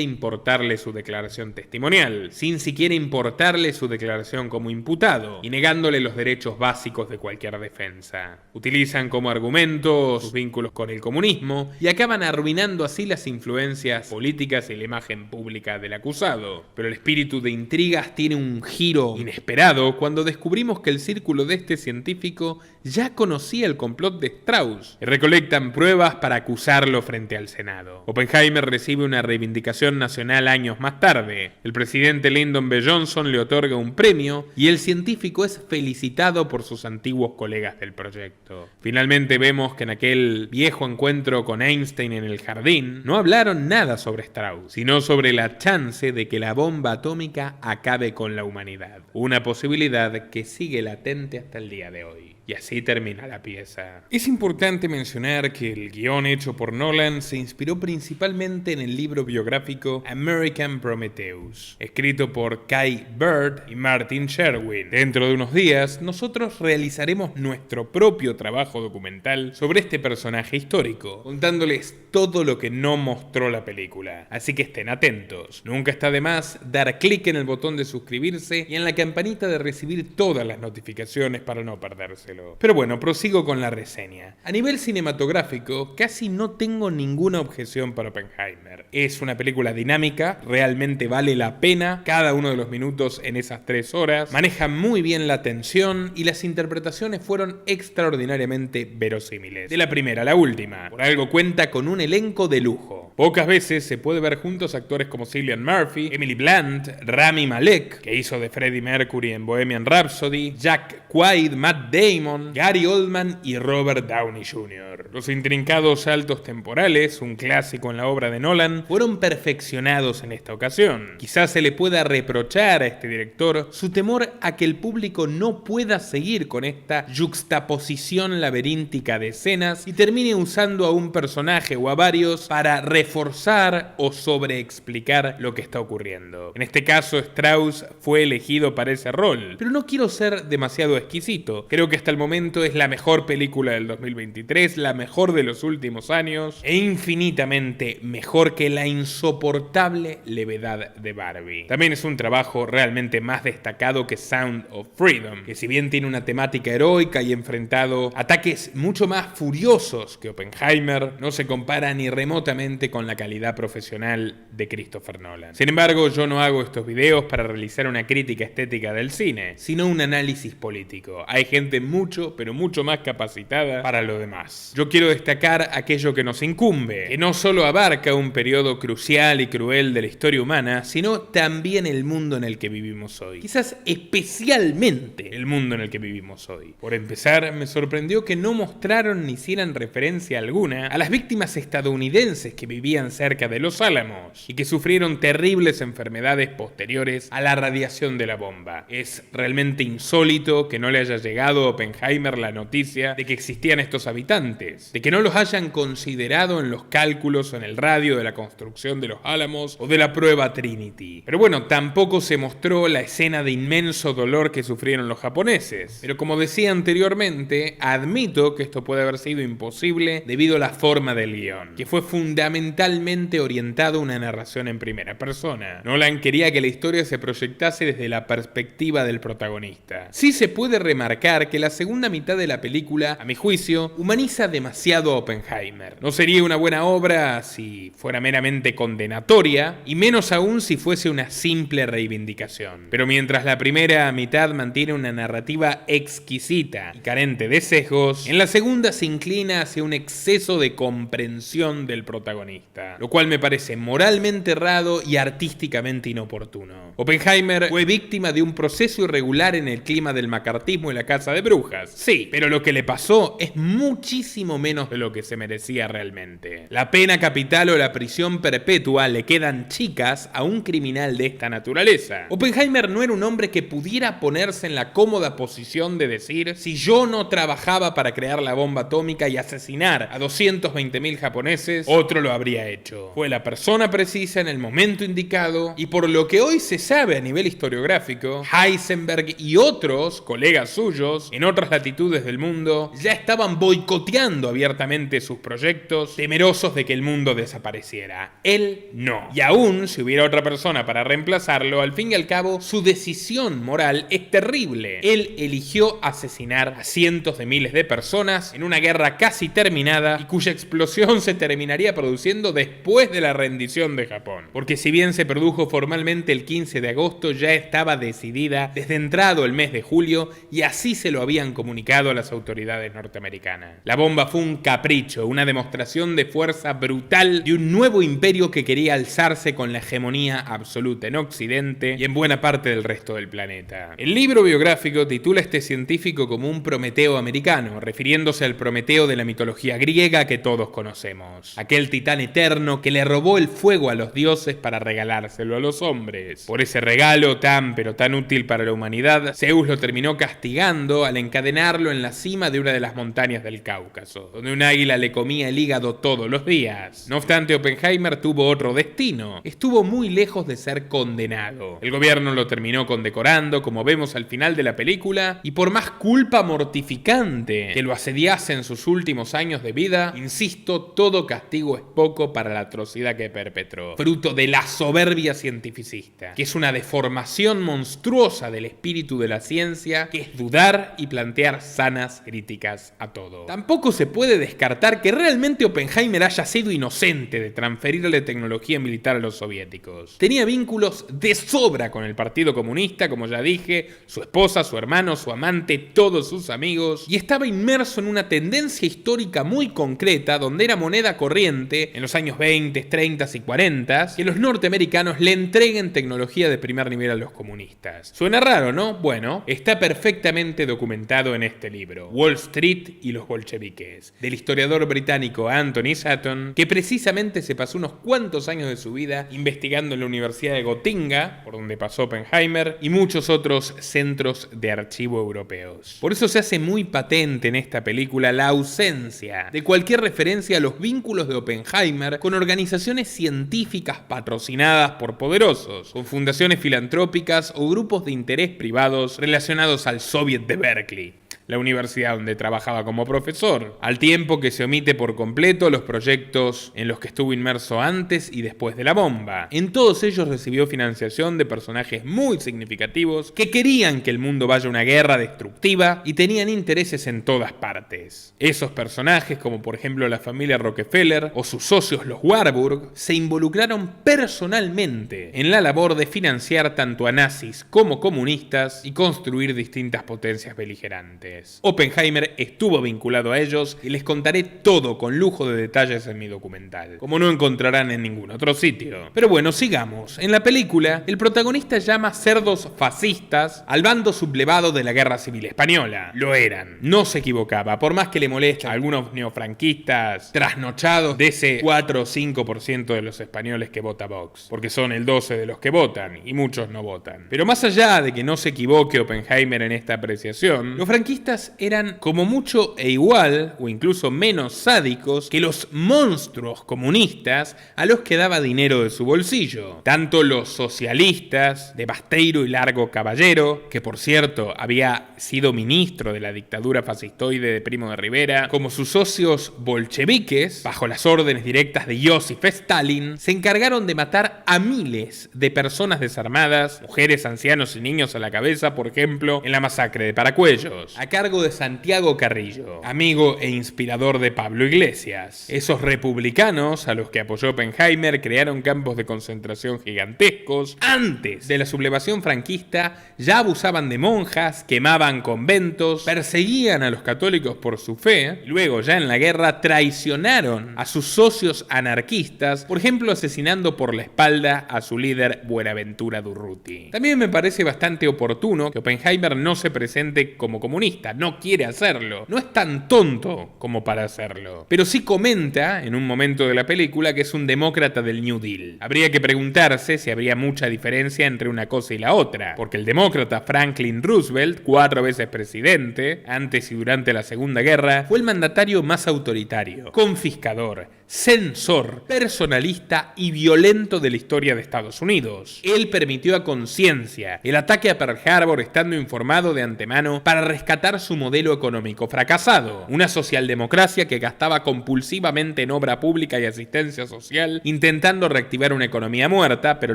importarle su declaración testimonial, sin siquiera importarle su declaración como imputado y negándole los derechos básicos de cualquier defensa. Utilizan como argumento sus vínculos con el comunismo y acaban arruinando así las influencias políticas y la imagen pública del acusado. Pero el espíritu de intrigas tiene un giro inesperado cuando descubrimos que el círculo de este científico ya conocía el complot de Strauss y recolectan pruebas para acusarlo frente al Senado. Oppenheimer recibe una reivindicación nacional años más tarde. El presidente Lyndon B. Johnson le otorga un premio y el científico es felicitado por sus antiguos colegas del proyecto. Finalmente vemos que en aquel viejo encuentro con Einstein en el jardín no hablaron nada sobre Strauss, sino sobre la chance de que la bomba atómica acabe con la humanidad. Una posibilidad que sigue latente hasta el día de hoy. Y así termina la pieza. Es importante mencionar que el guión hecho por Nolan se inspiró principalmente en el libro biográfico American Prometheus, escrito por Kai Bird y Martin Sherwin. Dentro de unos días, nosotros realizaremos nuestro propio trabajo documental sobre este personaje histórico, contándoles todo lo que no mostró la película. Así que estén atentos. Nunca está de más dar clic en el botón de suscribirse y en la campanita de recibir todas las notificaciones para no perdérselo. Pero bueno, prosigo con la reseña. A nivel cinematográfico, casi no tengo ninguna objeción para Oppenheimer. Es una película dinámica, realmente vale la pena cada uno de los minutos en esas 3 horas. Maneja muy bien la tensión y las interpretaciones fueron extraordinariamente verosímiles. De la primera a la última. Por algo cuenta con un elenco de lujo. Pocas veces se puede ver juntos actores como Cillian Murphy, Emily Blunt, Rami Malek, que hizo de Freddie Mercury en Bohemian Rhapsody, Jack Quaid, Matt Damon, Gary Oldman y Robert Downey Jr. Los intrincados saltos temporales, un clásico en la obra de Nolan, fueron perfeccionados en esta ocasión. Quizás se le pueda reprochar a este director su temor a que el público no pueda seguir con esta yuxtaposición laberíntica de escenas y termine usando a un personaje o a varios para reforzar o sobreexplicar lo que está ocurriendo. En este caso, Strauss fue elegido para ese rol, pero no quiero ser demasiado exquisito. Creo que hasta el momento es la mejor película del 2023, la mejor de los últimos años e infinitamente mejor que la insoportable levedad de Barbie. También es un trabajo realmente más destacado que Sound of Freedom, que si bien tiene una temática heroica y enfrentado ataques mucho más furiosos que Oppenheimer, no se compara ni remotamente con la calidad profesional de Christopher Nolan. Sin embargo, yo no hago estos videos para realizar una crítica estética del cine, sino un análisis político. Hay gente mucho mucho, pero mucho más capacitada para lo demás. Yo quiero destacar aquello que nos incumbe, que no solo abarca un periodo crucial y cruel de la historia humana, sino también el mundo en el que vivimos hoy. Quizás especialmente el mundo en el que vivimos hoy. Por empezar, me sorprendió que no mostraron ni hicieran referencia alguna a las víctimas estadounidenses que vivían cerca de Los Álamos y que sufrieron terribles enfermedades posteriores a la radiación de la bomba. Es realmente insólito que no le haya llegado a Oppenheimer la noticia de que existían estos habitantes, de que no los hayan considerado en los cálculos o en el radio de la construcción de Los Álamos o de la prueba Trinity. Pero bueno, tampoco se mostró la escena de inmenso dolor que sufrieron los japoneses. Pero como decía anteriormente, admito que esto puede haber sido imposible debido a la forma del guión, que fue fundamentalmente orientado a una narración en primera persona. Nolan quería que la historia se proyectase desde la perspectiva del protagonista. Sí se puede remarcar que la segunda mitad de la película, a mi juicio, humaniza demasiado a Oppenheimer. No sería una buena obra si fuera meramente condenatoria, y menos aún si fuese una simple reivindicación. Pero mientras la primera mitad mantiene una narrativa exquisita y carente de sesgos, en la segunda se inclina hacia un exceso de comprensión del protagonista, lo cual me parece moralmente errado y artísticamente inoportuno. Oppenheimer fue víctima de un proceso irregular en el clima del macartismo y la casa de brujas. Sí, pero lo que le pasó es muchísimo menos de lo que se merecía realmente. La pena capital o la prisión perpetua le quedan chicas a un criminal de esta naturaleza. Oppenheimer no era un hombre que pudiera ponerse en la cómoda posición de decir: si yo no trabajaba para crear la bomba atómica y asesinar a 220.000 japoneses, otro lo habría hecho. Fue la persona precisa en el momento indicado, y por lo que hoy se sabe a nivel historiográfico, Heisenberg y otros colegas suyos en otras latitudes del mundo ya estaban boicoteando abiertamente sus proyectos, temerosos de que el mundo desapareciera. Él no. Y aún si hubiera otra persona para reemplazarlo, al fin y al cabo su decisión moral es terrible. Él eligió asesinar a cientos de miles de personas en una guerra casi terminada y cuya explosión se terminaría produciendo después de la rendición de Japón. Porque si bien se produjo formalmente el 15 de agosto, ya estaba decidida desde entrado el mes de julio, y así se lo habían comunicado a las autoridades norteamericanas. La bomba fue un capricho, una demostración de fuerza brutal de un nuevo imperio que quería alzarse con la hegemonía absoluta en Occidente y en buena parte del resto del planeta. El libro biográfico titula a este científico como un Prometeo americano, refiriéndose al Prometeo de la mitología griega que todos conocemos. Aquel titán eterno que le robó el fuego a los dioses para regalárselo a los hombres. Por ese regalo tan pero tan útil para la humanidad, Zeus lo terminó castigando al encadenarlo en la cima de una de las montañas del Cáucaso, donde un águila le comía el hígado todos los días. No obstante, Oppenheimer tuvo otro destino. Estuvo muy lejos de ser condenado. El gobierno lo terminó condecorando, como vemos al final de la película, y por más culpa mortificante que lo asediase en sus últimos años de vida, insisto, todo castigo es poco para la atrocidad que perpetró, fruto de la soberbia cientificista, que es una deformación monstruosa del espíritu de la ciencia, que es dudar y plantear sanas críticas a todo. Tampoco se puede descartar que realmente Oppenheimer haya sido inocente de transferirle tecnología militar a los soviéticos. Tenía vínculos de sobra con el Partido Comunista, como ya dije, su esposa, su hermano, su amante, todos sus amigos, y estaba inmerso en una tendencia histórica muy concreta donde era moneda corriente en los años 20, 30 y 40 que los norteamericanos le entreguen tecnología de primer nivel a los comunistas. Suena raro, ¿no? Bueno, está perfectamente documentado en este libro, Wall Street y los bolcheviques, del historiador británico Anthony Sutton, que precisamente se pasó unos cuantos años de su vida investigando en la Universidad de Gotinga, por donde pasó Oppenheimer, y muchos otros centros de archivo europeos. Por eso se hace muy patente en esta película la ausencia de cualquier referencia a los vínculos de Oppenheimer con organizaciones científicas patrocinadas por poderosos, con fundaciones filantrópicas o grupos de interés privados relacionados al Soviet de Berkeley, la universidad donde trabajaba como profesor, al tiempo que se omite por completo los proyectos en los que estuvo inmerso antes y después de la bomba. En todos ellos recibió financiación de personajes muy significativos que querían que el mundo vaya a una guerra destructiva y tenían intereses en todas partes. Esos personajes, como por ejemplo la familia Rockefeller o sus socios los Warburg, se involucraron personalmente en la labor de financiar tanto a nazis como comunistas y construir distintas potencias beligerantes. civiles. Oppenheimer estuvo vinculado a ellos y les contaré todo con lujo de detalles en mi documental, como no encontrarán en ningún otro sitio. Pero bueno, sigamos. En la película, el protagonista llama cerdos fascistas al bando sublevado de la Guerra Civil Española. Lo eran. No se equivocaba, por más que le moleste a algunos neofranquistas trasnochados de ese 4 o 5% de los españoles que vota Vox, porque son el 12% de los que votan y muchos no votan. Pero más allá de que no se equivoque Oppenheimer en esta apreciación, los franquistas eran como mucho e igual, o incluso menos sádicos, que los monstruos comunistas a los que daba dinero de su bolsillo. Tanto los socialistas de Basteiro y Largo Caballero, que por cierto había sido ministro de la dictadura fascistoide de Primo de Rivera, como sus socios bolcheviques, bajo las órdenes directas de Joseph Stalin, se encargaron de matar a miles de personas desarmadas, mujeres, ancianos y niños a la cabeza, por ejemplo, en la masacre de Paracuellos, a cargo de Santiago Carrillo, amigo e inspirador de Pablo Iglesias. Esos republicanos a los que apoyó Oppenheimer crearon campos de concentración gigantescos. Antes de la sublevación franquista ya abusaban de monjas, quemaban conventos, perseguían a los católicos por su fe, y luego ya en la guerra traicionaron a sus socios anarquistas, por ejemplo asesinando por la espalda a su líder Buenaventura Durruti. También me parece bastante oportuno que Oppenheimer no se presente como comunista, no quiere hacerlo, no es tan tonto como para hacerlo, pero sí comenta en un momento de la película que es un demócrata del New Deal. Habría que preguntarse si habría mucha diferencia entre una cosa y la otra, porque el demócrata Franklin Roosevelt, 4 veces presidente, antes y durante la Segunda Guerra, fue el mandatario más autoritario, confiscador, censor, personalista y violento de la historia de Estados Unidos. Él permitió a conciencia el ataque a Pearl Harbor estando informado de antemano para rescatar su modelo económico fracasado, una socialdemocracia que gastaba compulsivamente en obra pública y asistencia social, intentando reactivar una economía muerta, pero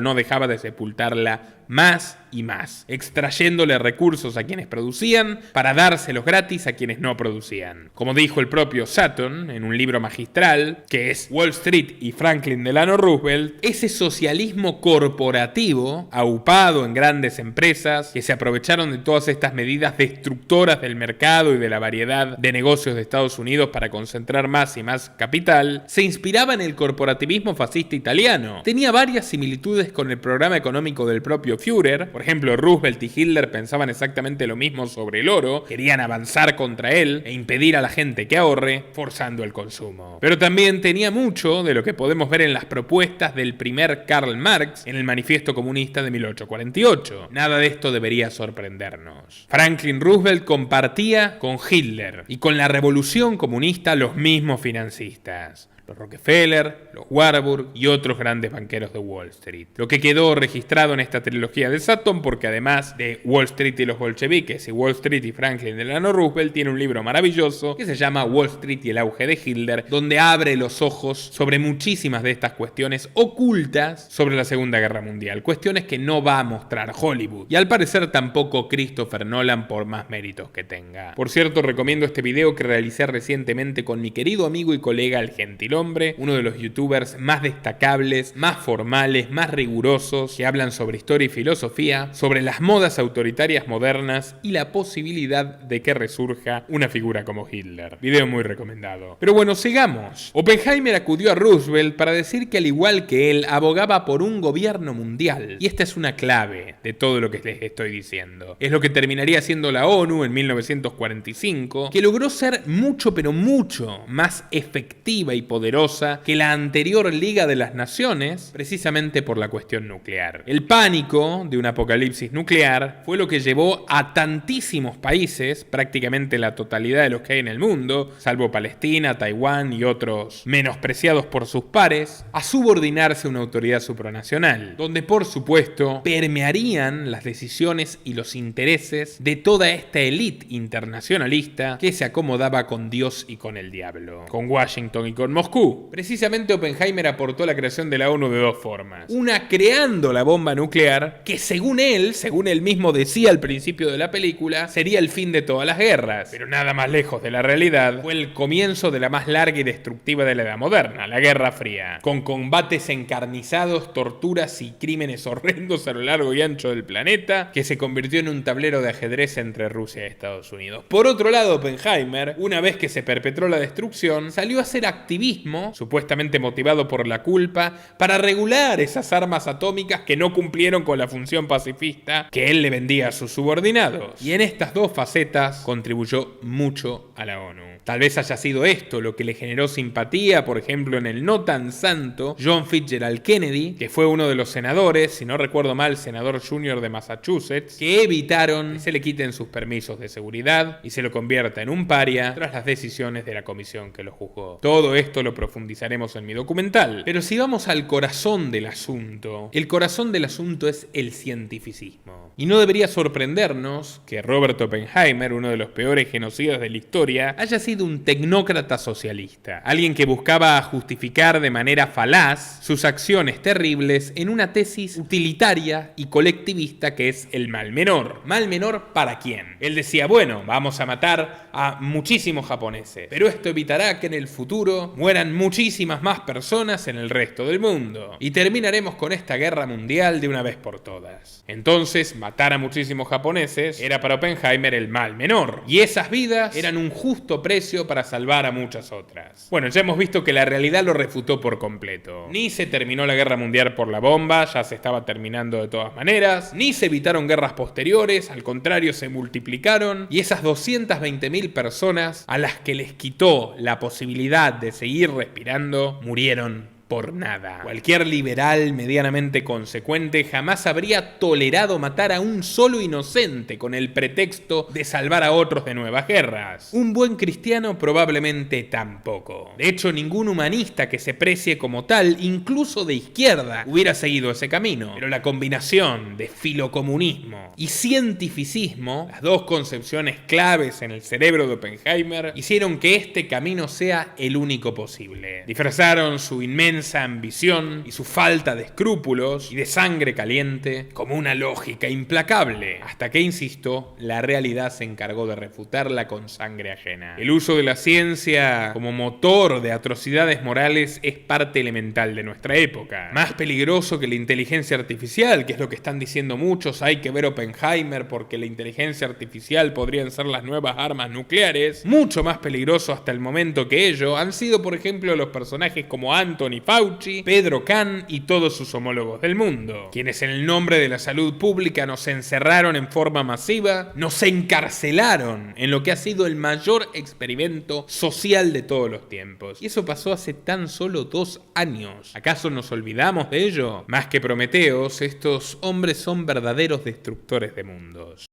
no dejaba de sepultarla más y más, extrayéndole recursos a quienes producían para dárselos gratis a quienes no producían. Como dijo el propio Sutton en un libro magistral, que es Wall Street y Franklin Delano Roosevelt, ese socialismo corporativo, aupado en grandes empresas, que se aprovecharon de todas estas medidas destructoras del mercado y de la variedad de negocios de Estados Unidos para concentrar más y más capital, se inspiraba en el corporativismo fascista italiano. Tenía varias similitudes con el programa económico del propio Führer. Por ejemplo, Roosevelt y Hitler pensaban exactamente lo mismo sobre el oro, querían avanzar contra él e impedir a la gente que ahorre, forzando el consumo. Pero también tenía mucho de lo que podemos ver en las propuestas del primer Karl Marx en el Manifiesto Comunista de 1848. Nada de esto debería sorprendernos. Franklin Roosevelt compartía con Hitler y con la revolución comunista los mismos financistas, los Rockefeller, los Warburg y otros grandes banqueros de Wall Street. Lo que quedó registrado en esta trilogía de Sutton, porque además de Wall Street y los bolcheviques y Wall Street y Franklin Delano Roosevelt, tiene un libro maravilloso que se llama Wall Street y el auge de Hitler, donde abre los ojos sobre muchísimas de estas cuestiones ocultas sobre la Segunda Guerra Mundial, cuestiones que no va a mostrar Hollywood, y al parecer tampoco Christopher Nolan, por más méritos que tenga. Por cierto, recomiendo este video que realicé recientemente con mi querido amigo y colega El Gentilhombre, uno de los youtubers más destacables, más formales, más rigurosos, que hablan sobre historia y filosofía, sobre las modas autoritarias modernas y la posibilidad de que resurja una figura como Hitler. Video muy recomendado. Pero bueno, sigamos. Oppenheimer acudió a Roosevelt para decir que al igual que él, abogaba por un gobierno mundial. Y esta es una clave de todo lo que les estoy diciendo. Es lo que terminaría siendo la ONU en 1945, que logró ser mucho pero mucho más efectiva y poderosa que la anterior Liga de las Naciones, precisamente por la cuestión nuclear. El pánico de un apocalipsis nuclear fue lo que llevó a tantísimos países, prácticamente la totalidad de los que hay en el mundo, salvo Palestina, Taiwán y otros menospreciados por sus pares, a subordinarse a una autoridad supranacional, donde por supuesto permearían las decisiones y los intereses de toda esta élite internacionalista que se acomodaba con Dios y con el diablo, con Washington y con Moscú, Moscú. Precisamente Oppenheimer aportó la creación de la ONU de dos formas. Una, creando la bomba nuclear, que según él mismo decía al principio de la película, sería el fin de todas las guerras. Pero nada más lejos de la realidad, fue el comienzo de la más larga y destructiva de la edad moderna, la Guerra Fría. Con combates encarnizados, torturas y crímenes horrendos a lo largo y ancho del planeta, que se convirtió en un tablero de ajedrez entre Rusia y Estados Unidos. Por otro lado, Oppenheimer, una vez que se perpetró la destrucción, salió a hacer activismo, supuestamente motivado por la culpa, para regular esas armas atómicas que no cumplieron con la función pacifista que él le vendía a sus subordinados. Y en estas dos facetas contribuyó mucho a la ONU. Tal vez haya sido esto lo que le generó simpatía, por ejemplo, en el no tan santo John Fitzgerald Kennedy, que fue uno de los senadores, si no recuerdo mal, senador junior de Massachusetts, que evitaron que se le quiten sus permisos de seguridad y se lo convierta en un paria tras las decisiones de la comisión que lo juzgó. Todo esto lo profundizaremos en mi documental. Pero si vamos al corazón del asunto, el corazón del asunto es el cientificismo. Y no debería sorprendernos que Robert Oppenheimer, uno de los peores genocidas de la historia, haya sido un tecnócrata socialista, alguien que buscaba justificar de manera falaz sus acciones terribles en una tesis utilitaria y colectivista que es el mal menor. ¿Mal menor para quién? Él decía, bueno, vamos a matar a muchísimos japoneses, pero esto evitará que en el futuro mueran muchísimas más personas en el resto del mundo y terminaremos con esta guerra mundial de una vez por todas. Entonces, matar a muchísimos japoneses era para Oppenheimer el mal menor, y esas vidas eran un justo precio para salvar a muchas otras. Bueno, ya hemos visto que la realidad lo refutó por completo. Ni se terminó la guerra mundial por la bomba, ya se estaba terminando de todas maneras, ni se evitaron guerras posteriores, al contrario se multiplicaron, y esas 220.000 personas a las que les quitó la posibilidad de seguir respirando, murieron por nada. Cualquier liberal medianamente consecuente jamás habría tolerado matar a un solo inocente con el pretexto de salvar a otros de nuevas guerras. Un buen cristiano probablemente tampoco. De hecho, ningún humanista que se precie como tal, incluso de izquierda, hubiera seguido ese camino. Pero la combinación de filocomunismo y cientificismo, las dos concepciones claves en el cerebro de Oppenheimer, hicieron que este camino sea el único posible. Disfrazaron su inmensa ambición y su falta de escrúpulos y de sangre caliente como una lógica implacable, hasta que, insisto, la realidad se encargó de refutarla con sangre ajena. El uso de la ciencia como motor de atrocidades morales es parte elemental de nuestra época. Más peligroso que la inteligencia artificial, que es lo que están diciendo muchos, hay que ver Oppenheimer porque la inteligencia artificial podrían ser las nuevas armas nucleares. Mucho más peligroso hasta el momento que ello han sido, por ejemplo, los personajes como Anthony Fauci, Pedro Kahn y todos sus homólogos del mundo, quienes en el nombre de la salud pública nos encerraron en forma masiva, nos encarcelaron en lo que ha sido el mayor experimento social de todos los tiempos. Y eso pasó hace tan solo 2 años. ¿Acaso nos olvidamos de ello? Más que Prometeos, estos hombres son verdaderos destructores de mundos.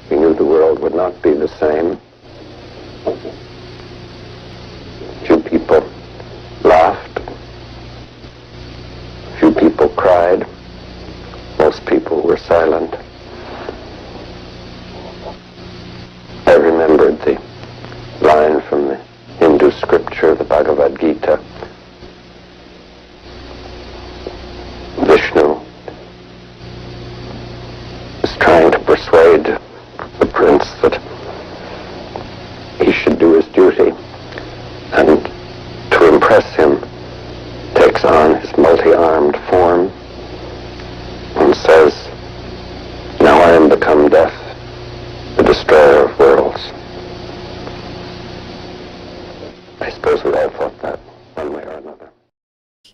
We knew the world would not be the same. Few people laughed. Few people cried. Most people were silent. I remembered the line from the Hindu scripture, the Bhagavad Gita. Vishnu is trying to persuade the prince that he should do his duty, and to impress him takes on his multi-armed form and says, "Now I am become death, the destroyer of worlds." I suppose we all thought that one way or another.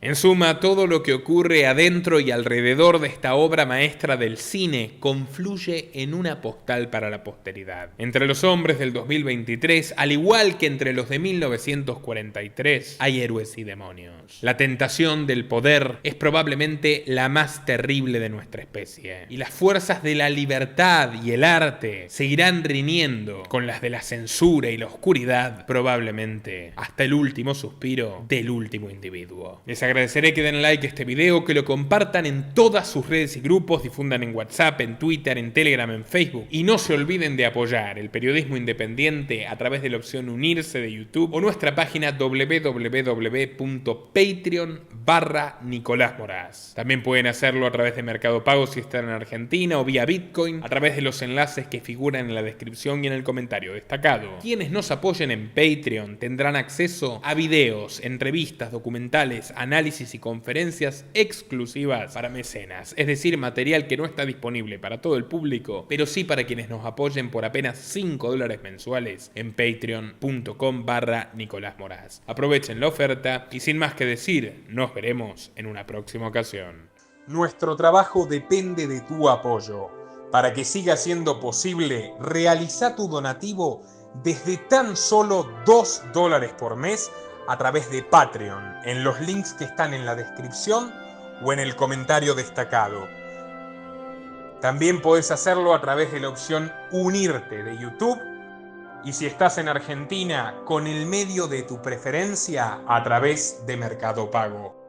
En suma, todo lo que ocurre adentro y alrededor de esta obra maestra del cine confluye en una postal para la posteridad. Entre los hombres del 2023, al igual que entre los de 1943, hay héroes y demonios. La tentación del poder es probablemente la más terrible de nuestra especie. Y las fuerzas de la libertad y el arte seguirán riñendo con las de la censura y la oscuridad, probablemente hasta el último suspiro del último individuo. Les agradeceré que den like a este video, que lo compartan en todas sus redes y grupos, difundan en WhatsApp, en Twitter, en Telegram, en Facebook. Y no se olviden de apoyar el periodismo independiente a través de la opción unirse de YouTube o nuestra página www.patreon.com/Nicolás Moraz. También pueden hacerlo a través de Mercado Pago si están en Argentina o vía Bitcoin a través de los enlaces que figuran en la descripción y en el comentario destacado. Quienes nos apoyen en Patreon tendrán acceso a videos, entrevistas, documentales, análisis y conferencias exclusivas para mecenas, es decir, material que no está disponible para todo el público, pero sí para quienes nos apoyen por apenas $5 mensuales en patreon.com/Nicolás Moraz. Aprovechen la oferta y sin más que decir, nos veremos en una próxima ocasión. Nuestro trabajo depende de tu apoyo. Para que siga siendo posible, realiza tu donativo desde tan solo $2 por mes a través de Patreon, en los links que están en la descripción o en el comentario destacado. También podés hacerlo a través de la opción Unirte de YouTube, y si estás en Argentina, con el medio de tu preferencia a través de Mercado Pago.